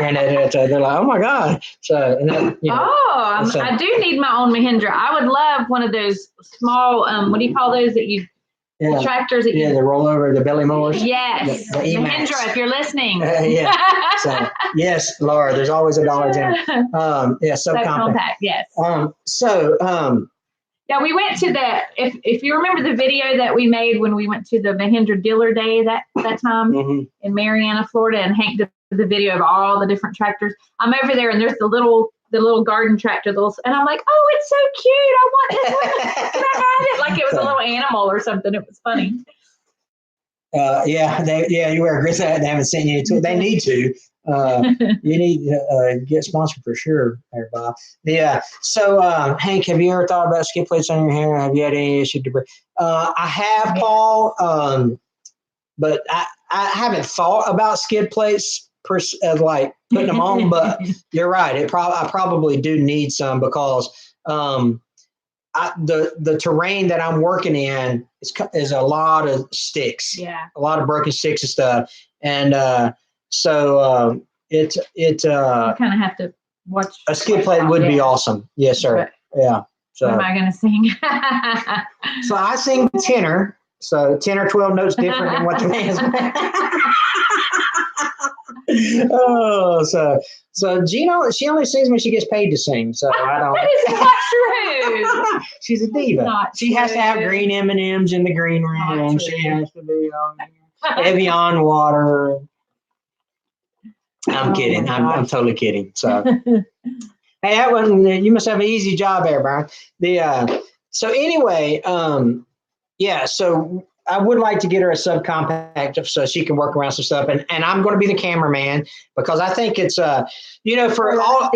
and they're like, oh my God. So and then, I do need my own Mahindra. I would love one of those small what do you call those that you the tractors that the rollover, the belly mowers. Yes. The Mahindra, if you're listening. Yeah. So yes, Laura, there's always $1 General. So compact. Yes. Yeah, we went to if you remember the video that we made when we went to the Mahindra dealer day that time in Marianna, Florida, and Hank did the video of all the different tractors. I'm over there and there's the little garden tractor, and I'm like, oh, it's so cute. I want this one. Can I have it? Like it was a little animal or something. It was funny. You wear a grizzly hat. They haven't sent you to it. They need to. You need to get sponsored for sure, everybody. Yeah. So, Hank, have you ever thought about skid plates on your hair? Have you had any issue to? I have, Paul, but I haven't thought about skid plates like putting them on. But you're right. I probably do need some because the terrain that I'm working in is a lot of sticks. Yeah. A lot of broken sticks and stuff, and so you kind of have to watch. A skid plate would be awesome. Yes, sir. But yeah. So what am I going to sing? So I sing tenor. So 10 or 12 notes different than what the man's. So Gina, she only sings when she gets paid to sing. So I don't. That is not true. She's a diva. She has to have green M&Ms in the green room. She has to be heavy on water. I'm kidding. I'm totally kidding. So, hey, that one, you must have an easy job there, Brian. So anyway, so I would like to get her a subcompact so she can work around some stuff, and I'm going to be the cameraman because I think it's for all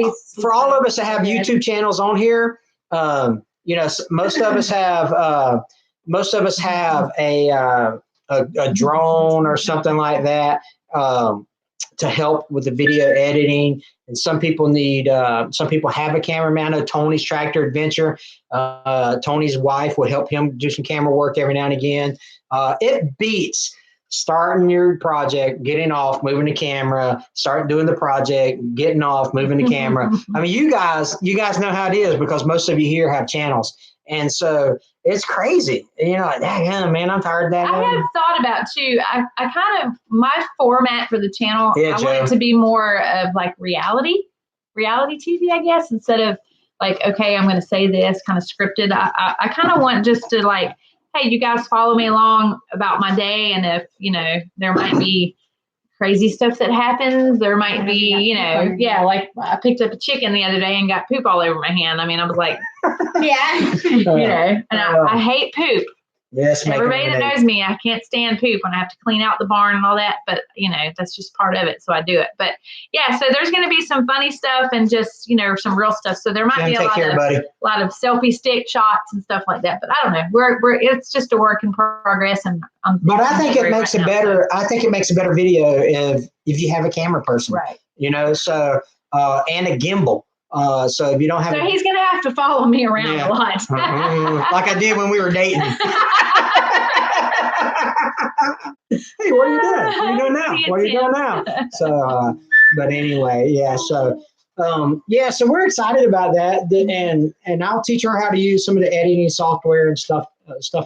of us that have YouTube channels on here, most of us have a drone or something like that. To help with the video editing, and some people have a cameraman. I know Tony's Tractor Adventure. Tony's wife will help him do some camera work every now and again. It beats starting your project, getting off, moving the camera, start doing the project, getting off, moving the camera. I mean, you guys know how it is because most of you here have channels. And so it's crazy. Like, dang, man, I'm tired of that. I have thought about too. I kind of, my format for the channel, I want it to be more of like reality TV, I guess, instead of like, okay, I'm going to say this kind of scripted. I kind of want just to like, hey, you guys follow me along about my day. And if, there might be crazy stuff that happens, there might be, like I picked up a chicken the other day and got poop all over my hand. I mean, I was like, and I hate poop. Yes, everybody that knows me, I can't stand poop when I have to clean out the barn and all that. But that's just part of it, so I do it. But yeah, so there's going to be some funny stuff and just some real stuff. So there might be a lot of selfie stick shots and stuff like that. But I don't know. We're it's just a work in progress, and but I think it makes it better. I think it makes a better video if you have a camera person, right? So and a gimbal. So if you don't have, so he's gonna have to follow me around a lot, like I did when we were dating. Hey, what are you doing? What are you doing now? What are you doing now? So, but anyway, so we're excited about that, and I'll teach her how to use some of the editing software and stuff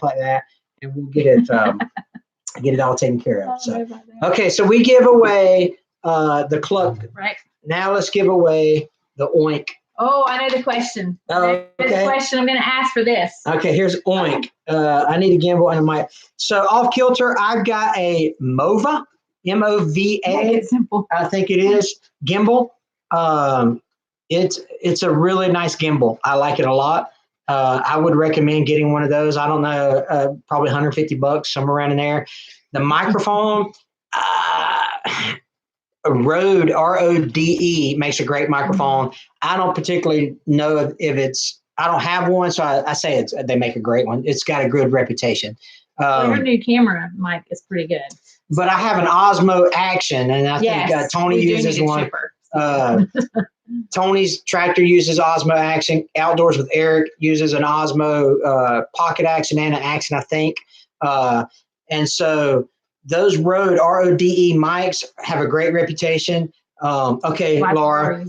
like that, and we'll get it all taken care of. So, okay, so we give away the club. Right. Now let's give away the Oink Oh, I know the question. Oh, The okay. question I'm going to ask for this. Okay, here's oink. I need a gimbal and a mic. So off kilter, I've got a MOVA, Make MOVA. it simple. I think it is gimbal. It's a really nice gimbal. I like it a lot. I would recommend getting one of those. I don't know, probably $150, somewhere around in there. The microphone, Rode, RODE, makes a great microphone. I don't particularly know if it's, I don't have one, so I say they make a great one. It's got a good reputation. Your new camera mic is pretty good. But I have an Osmo Action, and I think Tony uses one. Tony's tractor uses Osmo Action. Outdoors with Eric uses an Osmo Pocket Action and an Action, I think. And so those Rode, RODE mics have a great reputation. Okay, Laura,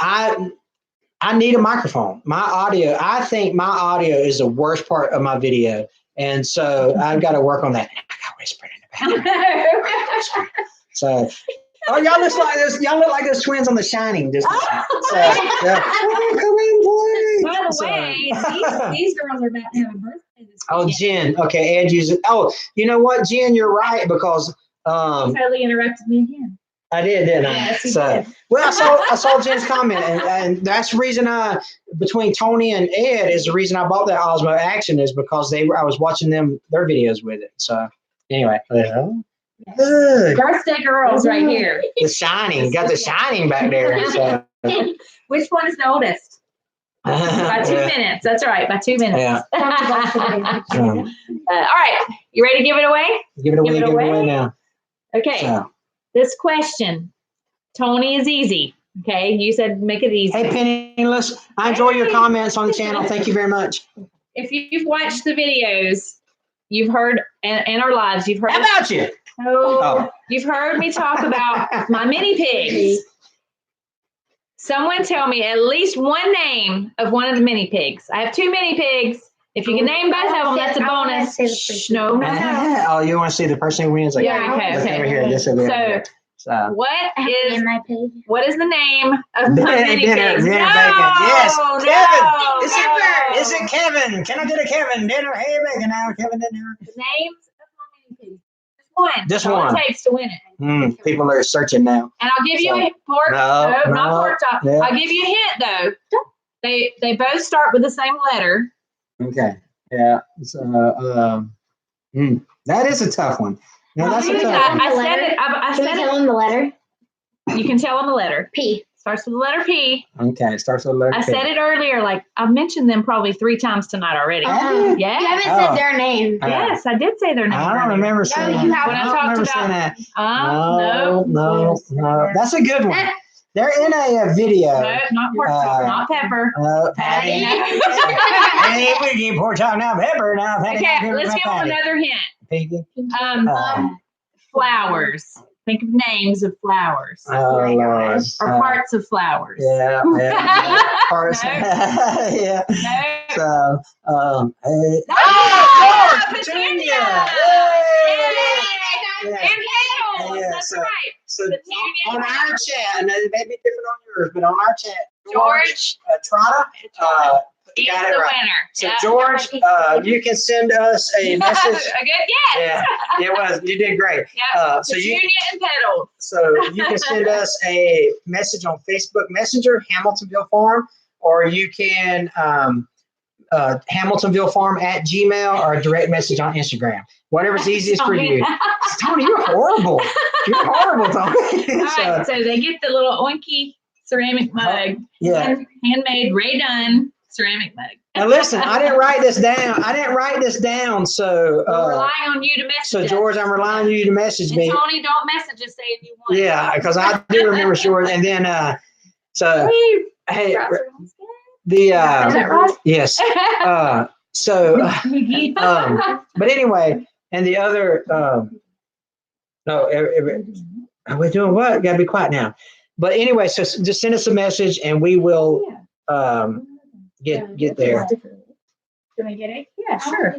I need a microphone. I think my audio is the worst part of my video. And so I've got to work on that. I got whispering in the background. So, y'all look like this. Y'all look like those twins on The Shining. Just come in, play. By the way, these girls are about to have a birthday this weekend. Oh, Jen. Okay, Ed uses. Oh, you know what, Jen? You're right because you totally interrupted me again. I did, didn't I? Yes, you did. Well, I saw Jen's comment, and that's the reason between Tony and Ed is the reason I bought that Osmo Action is because I was watching their videos with it. So anyway, birthday girls right here. The Shining, got The Shining back there. So. Which one is the oldest? By 2 minutes. That's right, by 2 minutes. Yeah. All right, you ready to give it away? Give it away now. Okay. So. This question, Tony, is easy. Okay, you said make it easy. Hey, Penniless, I enjoy your comments on the channel. Thank you very much. If you've watched the videos, you've heard, and our lives, you've heard. How about you? You've heard me talk about my mini pigs. Someone tell me at least one name of one of the mini pigs. I have 2 mini pigs. If you can name both of them, that's a bonus. No. Oh, you want to see the person who wins? Like, yeah, okay. Over here. This over here. So, what is the name of my mini pigs? Dinner bacon. Yes, Kevin. Is it Kevin? Can I get a Kevin dinner? Hey, bacon now, Kevin dinner. The names of my mini pigs. One. Just all one. It takes to win it. People are searching now. And I'll give you a pork. No, not pork chop. Yeah. I'll give you a hint though. They both start with the same letter. Okay. Yeah. So, that is a tough one. No, that's a tough one. I said it. I said tell them the letter. You can tell them the letter. P. Starts with the letter P. Okay. Starts with the letter P. I said it earlier. Like I've mentioned them probably 3 times tonight already. Yeah. You haven't said their name. Yes, I did say their name. I don't remember saying that. When I talked about that. No. That's a good one. They're in a video. No, not pork chop, not pepper. Patty. Hey, we need pork chop now, pepper now. Patty, okay, let's give them another hint. Flowers. Think of names of flowers. Oh, Lord. Or parts of flowers. Yeah. Parts. Yeah. No. So, Petunia! And Hazel! That's right. So on our chat, and it may be different on yours, but on our chat, George Trotta got it right. Winner. So George, you can send us a message. A good guess. Yeah, it was. You did great. Yeah. Petunia and petals. So you can send us a message on Facebook Messenger, Hamiltonville Farm, or you can Hamiltonville Farm at Gmail, or a direct message on Instagram. Whatever's easiest for you. Tony, you're horrible. You're horrible, Tony. All right, so they get the little oinky ceramic mug. Yeah. Handmade, Ray Dunn ceramic mug. Now listen, I didn't write this down. So we're relying on you to message So George, I'm relying on you to message me. And Tony, don't message us saying you want. Yeah, because I do remember short. And then so hey, the is that right? yes. But anyway, and the other we're doing what? Gotta be quiet now. But anyway, so just send us a message and we will get there. Can I get it? Yeah, sure.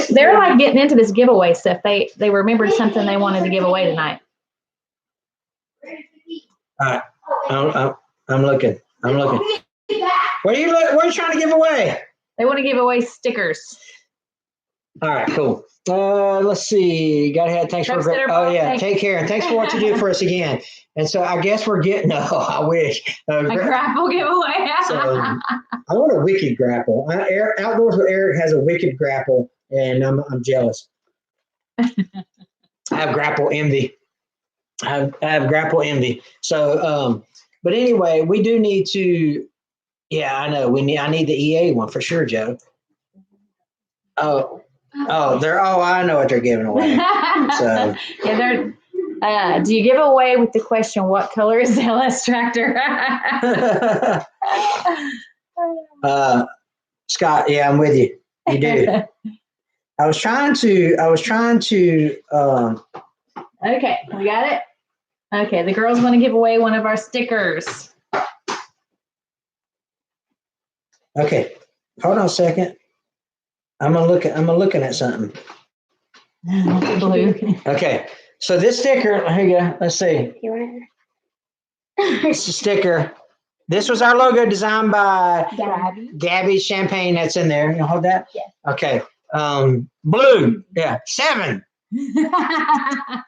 They're like getting into this giveaway stuff. They remembered something they wanted to give away tonight. All right. I'm looking. I'm looking. What are you trying to give away? They want to give away stickers. All right, cool. Let's see. Got ahead. Thanks for. Oh yeah. Take care and thanks for what you do for us again. And so I guess we're getting. Oh, I wish a grapple giveaway. So, I want a wicked grapple. Outdoors with Eric has a wicked grapple, and I'm jealous. I have grapple envy. I have grapple envy. So, but anyway, we do need to. Yeah, I know. I need the EA one for sure, Joe. I know what they're giving away. So yeah, do you give away with the question, what color is the LS tractor? Scott, yeah, I'm with you. You do. I was trying to okay, we got it. Okay, the girls want to give away one of our stickers. Okay, hold on a second. I'm looking at something. Blue. Okay, so this sticker, here you go. Let's see. It's a sticker. This was our logo designed by Gabby Champagne. That's in there. You hold that? Yeah. Okay. Blue. Yeah. 7.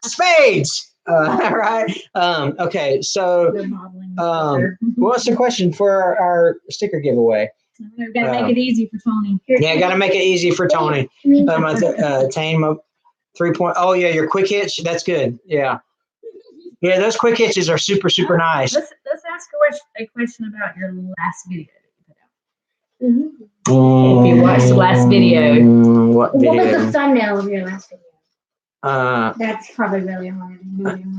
Spades. Right. Okay. So, what's the question for our sticker giveaway? We've got to make it easy for Tony. Yeah, got to make it easy for Tony. Attain 3 point. Oh yeah, your quick hitch. That's good. Yeah. Yeah, those quick hitches are super nice. Let's ask a question about your last video that you put out. Mm-hmm. If you watched the last video. What was the thumbnail of your last video? That's probably really hard.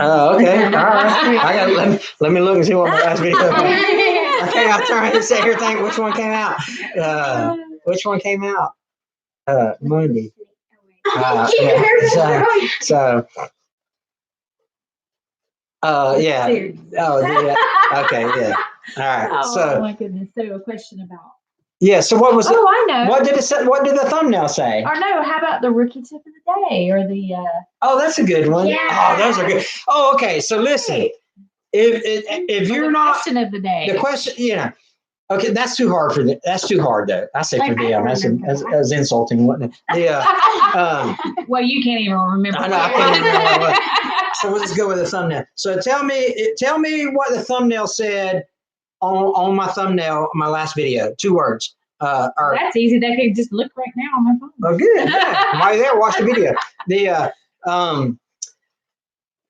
Oh, okay. All right. Let me look and see what my last video was. Okay, I'm trying to say here. Think which one came out. Which one came out? Monday. Yeah. Yeah. Oh, yeah. Okay. Yeah. All right. Oh my goodness. So a question about. Yeah. So what was? Oh, I know. What did the thumbnail say? Or no? How about the rookie tip of the day or the? Oh, that's a good one. Yeah. Oh, those are good. Oh, okay. So listen, if you're not question of the day, the question, okay, that's too hard that's too hard though. I say for them. That's insulting, wasn't it? Yeah. Well, you can't even remember. I know. I can't even remember. So we'll just go with the thumbnail. So tell me what the thumbnail said on my thumbnail, my last video. 2 words. That's easy. They could just look right now on my phone. Oh, good. Yeah. While you're there, watch the video.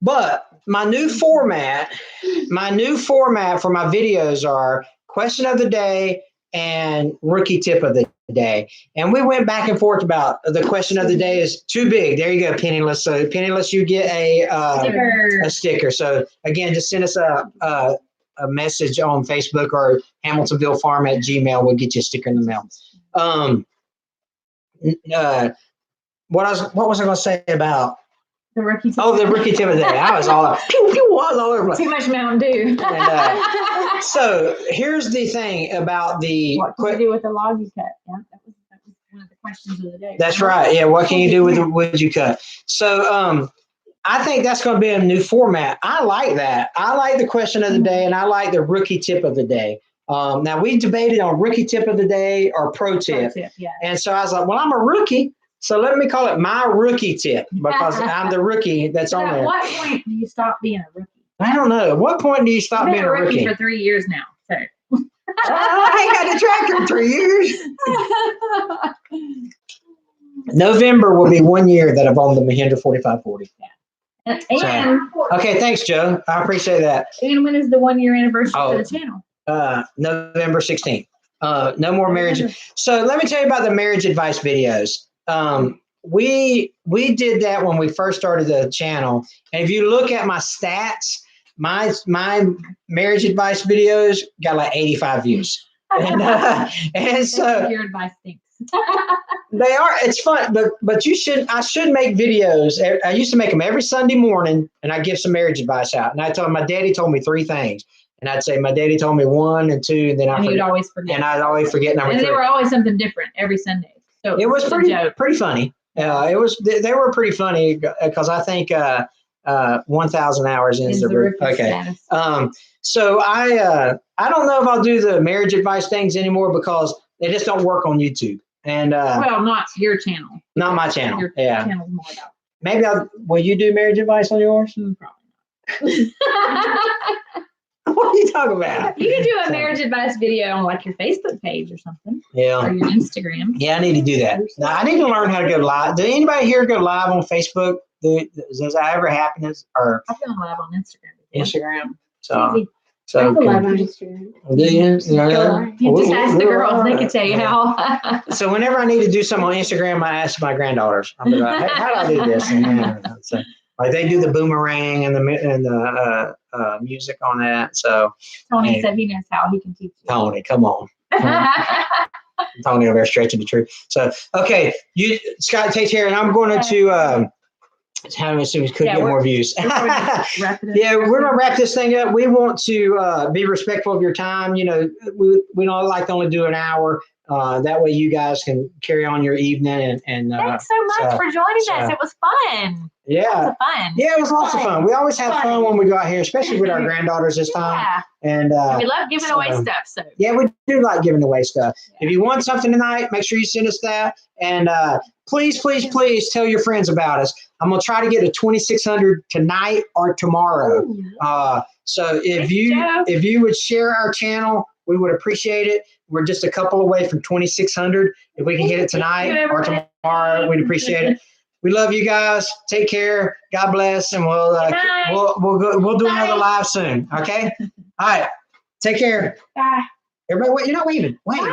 But my new format for my videos are question of the day and rookie tip of the day. And we went back and forth about the question of the day is too big. There you go, Penniless. So Penniless, you get a sticker. So again, just send us a message on Facebook or Hamiltonville Farm at Gmail. We'll get you a sticker in the mail. What was I going to say about the rookie tip? Oh, the rookie tip of the day. I was all all over. Too much Mountain Dew. And, so here's the thing about the what can you do with the log you cut? Yeah, that was one of the questions of the day. That's right. Yeah, what can you do with the wood you cut? So I think that's going to be a new format. I like that. I like the question of the day, and I like the rookie tip of the day. Now we debated on rookie tip of the day or pro tip. Yeah. And so I was like, well, I'm a rookie. So let me call it my rookie tip because I'm the rookie that's on there. At what point do you stop being a rookie? I don't know. At what point do you stop being a rookie? For 3 years now. So. I ain't got a tractor in 3 years. November will be 1 year that I've owned the Mahindra 4540. Yeah. Okay, thanks, Joe. I appreciate that. And when is the 1 year anniversary for the channel? November 16th. No more marriage. So let me tell you about the marriage advice videos. We did that when we first started the channel. And if you look at my stats, my marriage advice videos got like 85 views. And so your advice stinks. They are. It's fun, but I should make videos. I used to make them every Sunday morning, and I give some marriage advice out. And I told my daddy told me 3 things, and I'd say my daddy told me 1 and 2, and then you'd always forget. And I'd always forget number 3. And they were always something different every Sunday. So it was pretty funny. They were pretty funny because I think 1,000 hours in the roof. Okay. Status. So I don't know if I'll do the marriage advice things anymore because they just don't work on YouTube. And well, not your channel. Not my channel. Your yeah. channel's more about. Maybe will you do marriage advice on yours? Probably not. What are you talking about? You can do a marriage advice video on like your Facebook page or something. Yeah. Or your Instagram. Yeah, I need to do that. Now, I need to learn how to go live. Did anybody here go live on Facebook? Does that ever happen? I've gone live on Instagram. Instagram. I go live on Instagram. Do you? Yeah. You just ask the girls; they can tell you how. So whenever I need to do something on Instagram, I ask my granddaughters. I'm like, hey, how do I do this? And so, like they do the boomerang and the music on that. So Tony said he knows how. He can teach you. Tony, come on. Tony over there stretching the truth. So okay, you Scott, take care, and I'm going to. How as soon as could get more views. Yeah, we're gonna wrap this thing up. We want to be respectful of your time. You know, we don't like to only do an hour. That way you guys can carry on your evening and thanks so much for joining us. It was fun. Yeah. Lots of fun. Yeah, it was lots of fun. We always have fun when we go out here, especially with our granddaughters this time. Yeah. And we love giving away stuff. So yeah, we do like giving away stuff. Yeah. If you want something tonight, make sure you send us that. And please tell your friends about us. I'm gonna try to get a 2,600 tonight or tomorrow. So if you would share our channel, we would appreciate it. We're just a couple away from 2,600. If we can get it tonight or tomorrow, we'd appreciate it. We love you guys. Take care. God bless, and we'll do another live soon. Okay. All right. Take care. Bye. Everybody, wait. You're not leaving. Wait. Bye.